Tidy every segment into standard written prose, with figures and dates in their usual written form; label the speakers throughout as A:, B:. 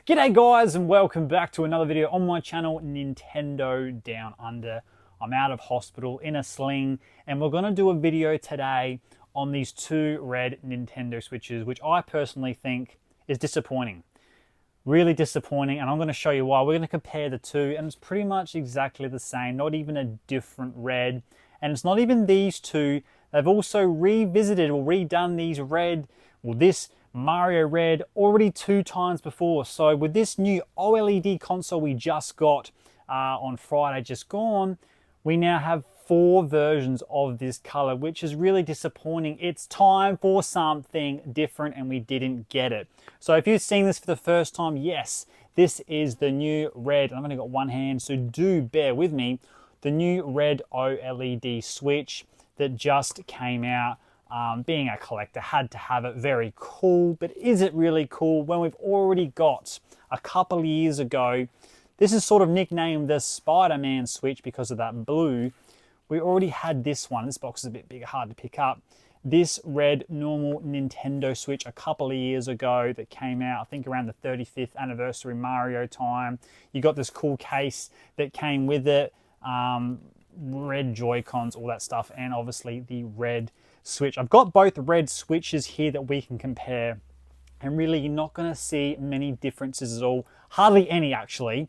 A: G'day guys and welcome back to another video on my channel, Nintendo Down Under. I'm out of hospital in a sling and we're going to do a video today on these two red Nintendo Switches, which I personally think is disappointing. Really disappointing, and I'm going to show you why. We're going to compare the two and it's pretty much exactly the same, not even a different red. And it's not even these two. They've also revisited or redone these red, well this Mario Red already 2 times before. So with this new OLED console we just got on Friday just gone, we now have 4 versions of this color, which is really disappointing. It's time for something different and we didn't get it. So if you've seen this for the first time, yes, this is the new red. I've only got one hand, so do bear with me. The new red OLED Switch that just came out. Being a collector, had to have it. Very cool, but is it really cool when we've already got a couple of years ago? This is sort of nicknamed the Spider-Man Switch because of that blue. We already had this one. This box is a bit bigger, hard to pick up. This red normal Nintendo Switch a couple of years ago that came out, I think around the 35th anniversary Mario time. You got this cool case that came with it, red Joy-Cons, all that stuff, and obviously the red Switch. I've got both red Switches here that we can compare, and really you're not going to see many differences at all, hardly any actually.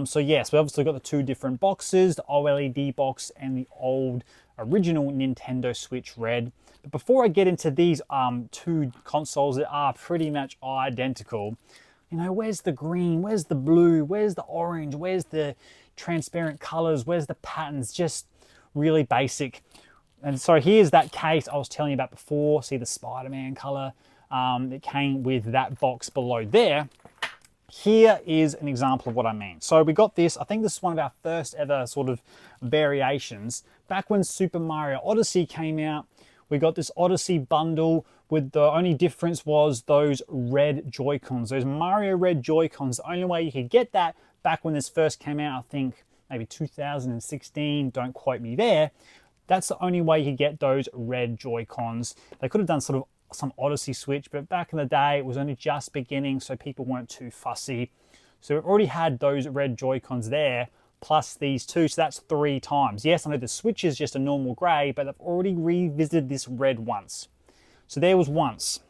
A: So yes, we obviously got the 2 different boxes, the OLED box and the old original Nintendo Switch Red. But before I get into these 2 consoles that are pretty much identical, you know, where's the green, where's the blue, where's the orange, where's the transparent colors, where's the patterns? Just really basic. And so here's that case I was telling you about before. See the Spider-Man color? It came with that box below there. Here is an example of what I mean. So we got this, I think this is one of our first ever sort of variations. Back when Super Mario Odyssey came out, we got this Odyssey bundle with the only difference was those red Joy-Cons, those Mario Red Joy-Cons. The only way you could get that back when this first came out, I think maybe 2016, don't quote me there. That's the only way you could get those red Joy-Cons. They could have done sort of some Odyssey Switch, but back in the day, it was only just beginning, so people weren't too fussy. So we've already had those red Joy-Cons there, plus these 2, so that's 3 times. Yes, I know the Switch is just a normal grey, but they've already revisited this red once. So there was once.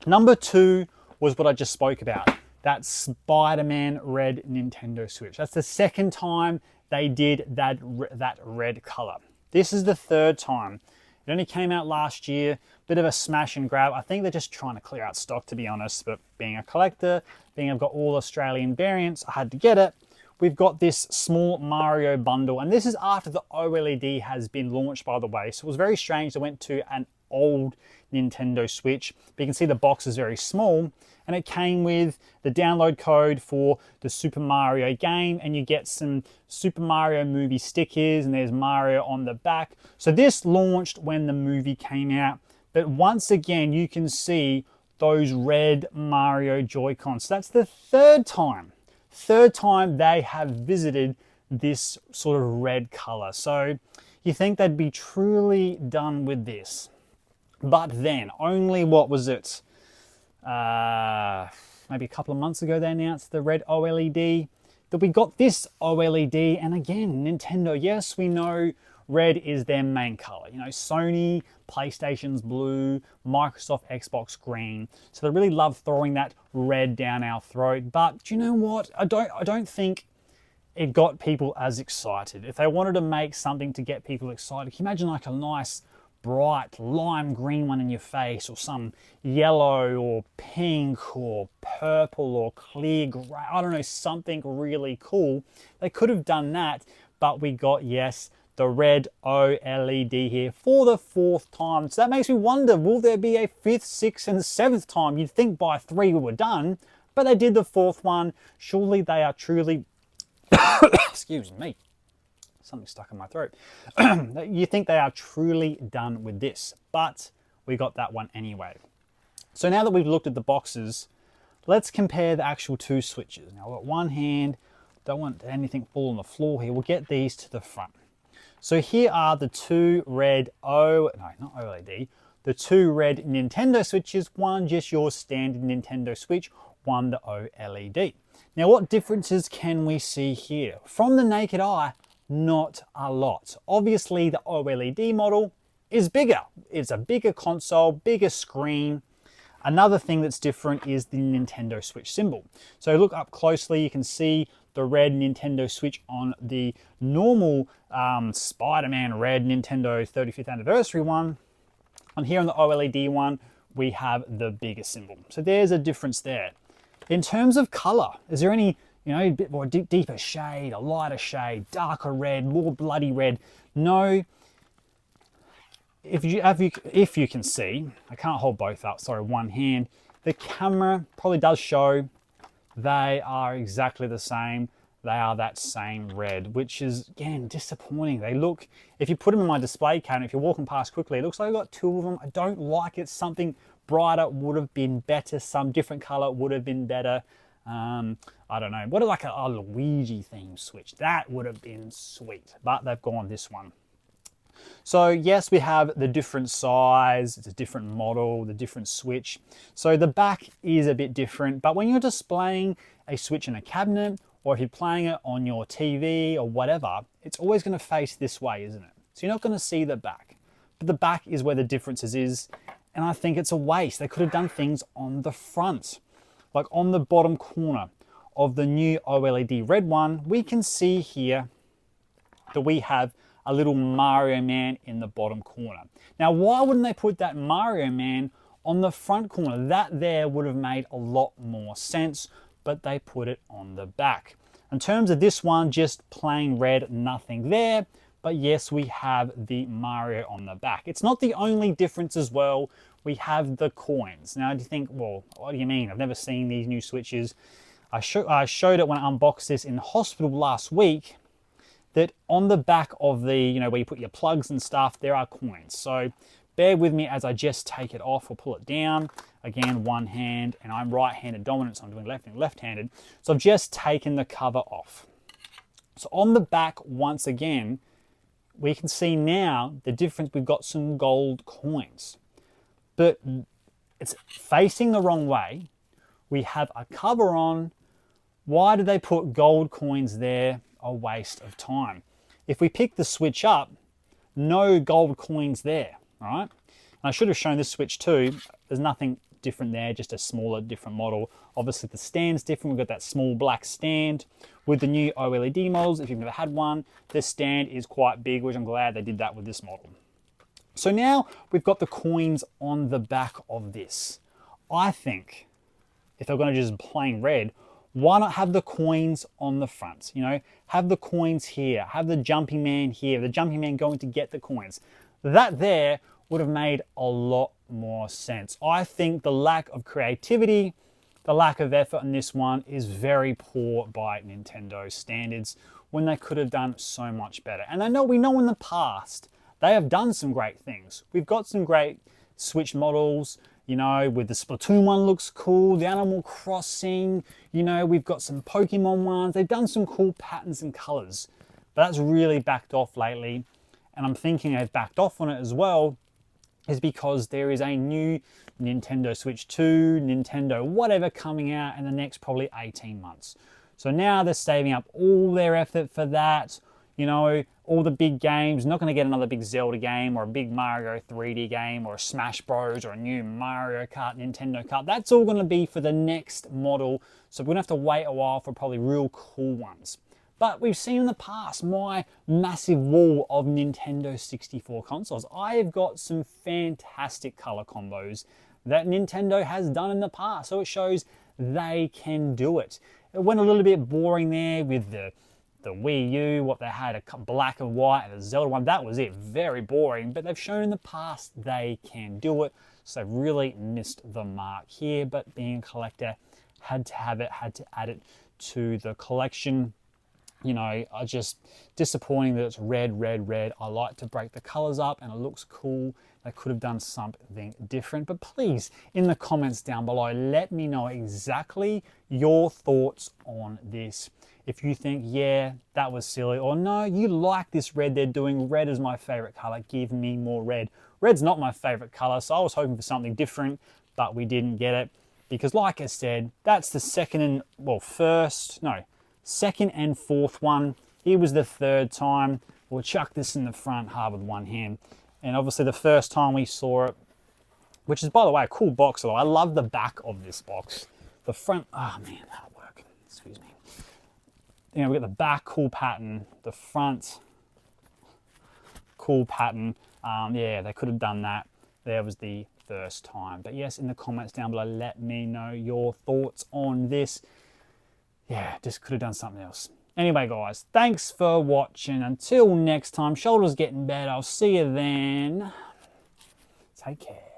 A: Number 2 was what I just spoke about, that Spider-Man red Nintendo Switch. That's the 2nd time they did that red color. This is the 3rd time. It only came out last year, bit of a smash and grab. I think they're just trying to clear out stock, to be honest, but being a collector, being I've got all Australian variants, I had to get it. We've got this small Mario bundle, and this is after the OLED has been launched, by the way. So it was very strange. They went to an old Nintendo Switch, but you can see the box is very small, and it came with the download code for the Super Mario game, and you get some Super Mario movie stickers, and there's Mario on the back. So this launched when the movie came out, but once again you can see those red Mario Joy-Cons. So that's the 3rd time they have visited this sort of red color. So you think they'd be truly done with this. But then, only what was it? Maybe a couple of months ago they announced the red OLED. That we got this OLED, and again, Nintendo, yes, we know red is their main color. You know, Sony, PlayStation's blue, Microsoft, Xbox green. So they really love throwing that red down our throat. But do you know what? I don't think it got people as excited. If they wanted to make something to get people excited, can you imagine like a nice bright lime green one in your face, or some yellow or pink or purple or clear gray, I don't know, something really cool. They could have done that, but we got, yes, the red OLED here for the 4th time. So that makes me wonder, will there be a 5th, 6th and 7th time? You'd think by 3 we were done, but they did the 4th one. Surely they are truly excuse me, something stuck in my throat. You think they are truly done with this, but we got that one anyway. So now that we've looked at the boxes, let's compare the actual 2 switches. Now I've got one hand, don't want anything fall on the floor here. We'll get these to the front. So here are the 2 red the 2 red Nintendo Switches. One just your standard Nintendo Switch. one the OLED. Now, what differences can we see here? From the naked eye, not a lot. Obviously, the OLED model is bigger. It's a bigger console, bigger screen. Another thing that's different is the Nintendo Switch symbol. So look up closely, you can see the red Nintendo Switch on the normal Spider-Man red Nintendo 35th anniversary one. And here on the OLED one, we have the bigger symbol. So there's a difference there. In terms of color, is there any, a bit more deeper shade, a lighter shade, darker red, more bloody red? No. If you can see, I can't hold both up, sorry, one hand. The camera probably does show they are exactly the same. They are that same red, which is, again, disappointing. They look, if you put them in my display cabinet, if you're walking past quickly, it looks like I've got two of them. I don't like it. Something brighter would have been better. Some different color would have been better. I don't know. What like a Luigi theme Switch? That would have been sweet, but they've gone this one. So yes, we have the different size, it's a different model, the different Switch. So the back is a bit different, but when you're displaying a Switch in a cabinet, or if you're playing it on your TV or whatever, it's always going to face this way, isn't it? So you're not going to see the back. But the back is where the differences is, and I think it's a waste. They could have done things on the front. Like on the bottom corner of the new OLED red one, we can see here that we have a little Mario Man in the bottom corner. Now, why wouldn't they put that Mario Man on the front corner? That there would have made a lot more sense, but they put it on the back. In terms of this one, just plain red, nothing there. But yes, we have the Mario on the back. It's not the only difference as well. We have the coins. Now, do you think, well, what do you mean? I've never seen these new Switches. I showed it when I unboxed this in the hospital last week, that on the back of the, where you put your plugs and stuff, there are coins. So bear with me as I just take it off or pull it down. Again, one hand, and I'm right-handed dominant, so I'm doing left-handed. So I've just taken the cover off. So on the back, once again, we can see now the difference. We've got some gold coins, but it's facing the wrong way. We have a cover on. Why did they put gold coins there? A waste of time. If we pick the Switch up, no gold coins there, right? And I should have shown this Switch too. There's nothing different there, just a smaller, different model. Obviously the stand's different. We've got that small black stand. With the new OLED models, if you've never had one, this stand is quite big, which I'm glad they did that with this model. So now we've got the coins on the back of this. I think if they're going to just plain red, why not have the coins on the front? Have the coins here, have the jumping man here, the jumping man going to get the coins. That there would have made a lot more sense. I think the lack of creativity, the lack of effort on this one is very poor by Nintendo standards, when they could have done so much better. And we know in the past, they have done some great things. We've got some great Switch models, with the Splatoon one looks cool, the Animal Crossing, we've got some Pokemon ones. They've done some cool patterns and colors, but that's really backed off lately. And I'm thinking they've backed off on it as well is because there is a new Nintendo Switch 2, Nintendo whatever coming out in the next probably 18 months. So now they're saving up all their effort for that. All the big games, not going to get another big Zelda game or a big Mario 3D game or a Smash Bros or a new Mario Kart, Nintendo Kart. That's all going to be for the next model. So we're going to have to wait a while for probably real cool ones. But we've seen in the past my massive wall of Nintendo 64 consoles. I have got some fantastic color combos that Nintendo has done in the past. So it shows they can do it. It went a little bit boring there with the Wii U, what they had, a black and white, and the Zelda one. That was it. Very boring. But they've shown in the past they can do it. So they've really missed the mark here. But being a collector, had to have it, had to add it to the collection. Just disappointing that it's red, red, red. I like to break the colors up and it looks cool. They could have done something different. But please, in the comments down below, let me know exactly your thoughts on this. If you think, yeah, that was silly, or no, you like this red they're doing. Red is my favorite color. Give me more red. Red's not my favorite color, so I was hoping for something different, but we didn't get it. because like I said, that's the second and fourth one. Here was the third time. We'll chuck this in the front hard with one hand. And obviously the first time we saw it, which is, by the way, a cool box. I love the back of this box. The front, oh man, that'll work. Excuse me. You know, we've got the back, cool pattern. The front, cool pattern. Yeah, they could have done that. There was the first time. But yes, in the comments down below, let me know your thoughts on this. Yeah, just could have done something else. Anyway, guys, thanks for watching. Until next time, shoulders getting better. I'll see you then. Take care.